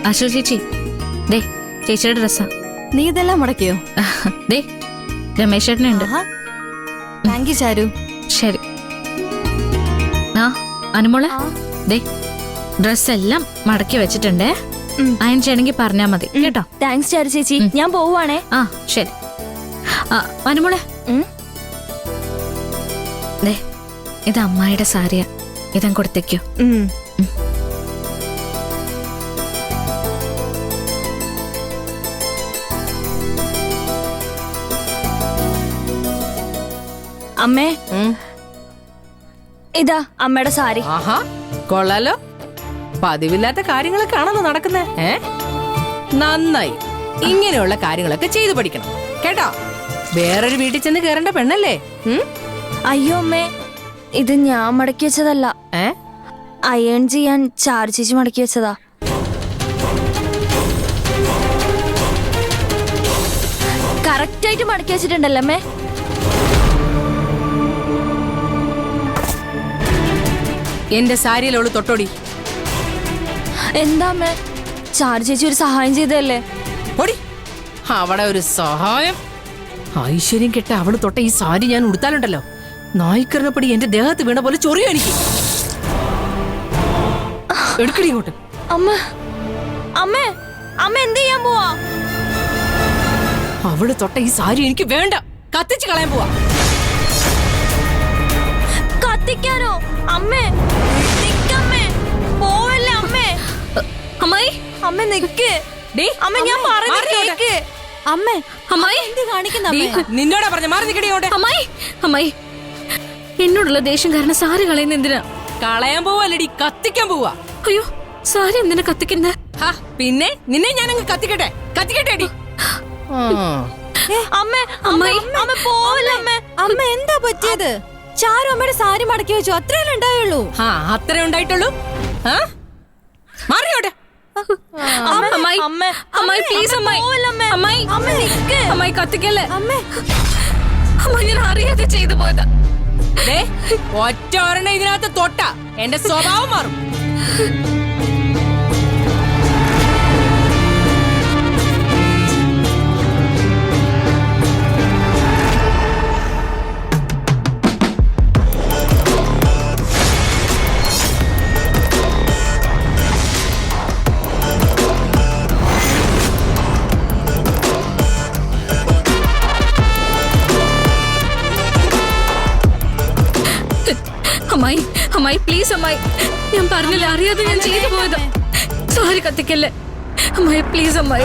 അശു ചേച്ചി, ദേ ചേച്ചിയുടെ ഡ്രസ്സാ. നീ ഇതെല്ലാം മുടക്കിയോ? ദേ രമേശ് ചേട്ടനുണ്ട്. താങ്ക് യു ചാരു. ശരി. ആ അനുമോളെ, ദേ ഡ്രസ്സെല്ലാം മടക്കി വെച്ചിട്ടുണ്ടേ. അയൺ ചെയ്യണമെങ്കിൽ പറഞ്ഞാ മതി കേട്ടോ. താങ്ക്സ് ചാരു ചേച്ചി, ഞാൻ പോവുകയാണേ. ആ ശരി. അനുമോളെ, ദേ ഇത് അമ്മായിയുടെ സാരിയാ, ഇതം കൊടുത്തേക്കോ. അമ്മേ, ഇതാ അമ്മയുടെ സാരി. ആഹാ, കൊള്ളാലോ. പതിവില്ലാത്ത കാര്യങ്ങളൊക്കെ ആണല്ലോ നടക്കുന്നേ. നന്നായി. ഇങ്ങനെയുള്ള കാര്യങ്ങളൊക്കെ ചെയ്തു പഠിക്കണം കേട്ടോ. വേറൊരു വീട്ടിൽ ചെന്ന് കേറേണ്ട പെണ്ണല്ലേ. അയ്യോ അമ്മേ, ഇത് ഞാൻ മടക്കി വെച്ചതല്ല. അയൺ ചെയ്യാൻ ചാരു ചേച്ചി മടക്കി വെച്ചതാ. കറക്റ്റ് ആയിട്ട് മടക്കി വെച്ചിട്ടുണ്ടല്ലോ അമ്മേ. എന്റെ സാരിയിലോള് തൊട്ടോടി. എന്താ അമ്മേ, ചാരു ചേച്ചി ഒരു സഹായം ചെയ്തല്ലേ? ഓടി. അവിടെ ഒരു സഹായം. ഐശ്വര്യം കെട്ട അവള് തൊട്ട ഈ സാരി ഞാൻ ഉടുത്താലുണ്ടല്ലോ, നായ്ക്കറിനപ്പടി എന്റെ ദേഹത്ത് വീണ പോലെ ചൊറിയോ എനിക്ക്. എടുക്കടി ഇങ്ങോട്ട്. അമ്മ, അമ്മേ, അമ്മ എന്ത് ചെയ്യാൻ പോവാ? അവള് തൊട്ട ഈ സാരി എനിക്ക് വേണ്ട, കത്തിച്ച് കളയാൻ പോവാ. കത്തിക്കാനോ? അമ്മേ നിക്കമ്മേ, പോവല്ലേ അമ്മേ. അമ്മായി, അമ്മ നിക്ക്. അമ്മ ഞാൻ പറഞ്ഞു കേക്ക്. അമ്മേ, അമ്മായി എന്ത് കാണിക്കുന്ന? നിന്നോടാ പറഞ്ഞ മാറി നിക്കടി ഇങ്ങോട്ട്. അമ്മായി, അമ്മായി എന്നോടുള്ള ദേഷ്യം കാരണം സാരി കളയുന്ന എന്തിനാ? കളയാൻ പോവല്ലടി, കത്തിക്കാൻ പോവാ. അയ്യോ, സാരി എന്തിനാ കത്തിക്കുന്നേ? പിന്നെ നിന്നെ ഞാനങ്ങ് കത്തിക്കട്ടെ, കത്തിക്കട്ടെ അടി. അമ്മേ, അമ്മായി, അമ്മ പോവല്ലേ അമ്മേ. അമ്മ എന്താ പറ്റിയത്? ചാരു അമ്മയുടെ സാരി മടക്കി വെച്ചു, അത്രയല്ലേ ഉണ്ടായുള്ളൂ. അത്രേ ഉണ്ടായിട്ടുള്ളൂ. മാറിയോട്ടെ. അമ്മായി, അമ്മായി പ്ലീസ് അമ്മായി, അമ്മായി, അമ്മായി കത്തിക്കല്ലേ. അമ്മായി ഞാൻ അറിയാതെ ചെയ്തു പോയതാ. ഒറ്റ ഒരെണ്ണം ഇതിനകത്ത് തൊട്ട എന്റെ സ്വഭാവം മാറും. അമ്മായി, അമ്മായി പ്ലീസ് അമ്മായി, ഞാൻ പറഞ്ഞില്ല, അറിയാതെ ഞാൻ ചെയ്തു പോയതാ. സാരി കത്തിക്കല്ലേ അമ്മായി, പ്ലീസ് അമ്മായി.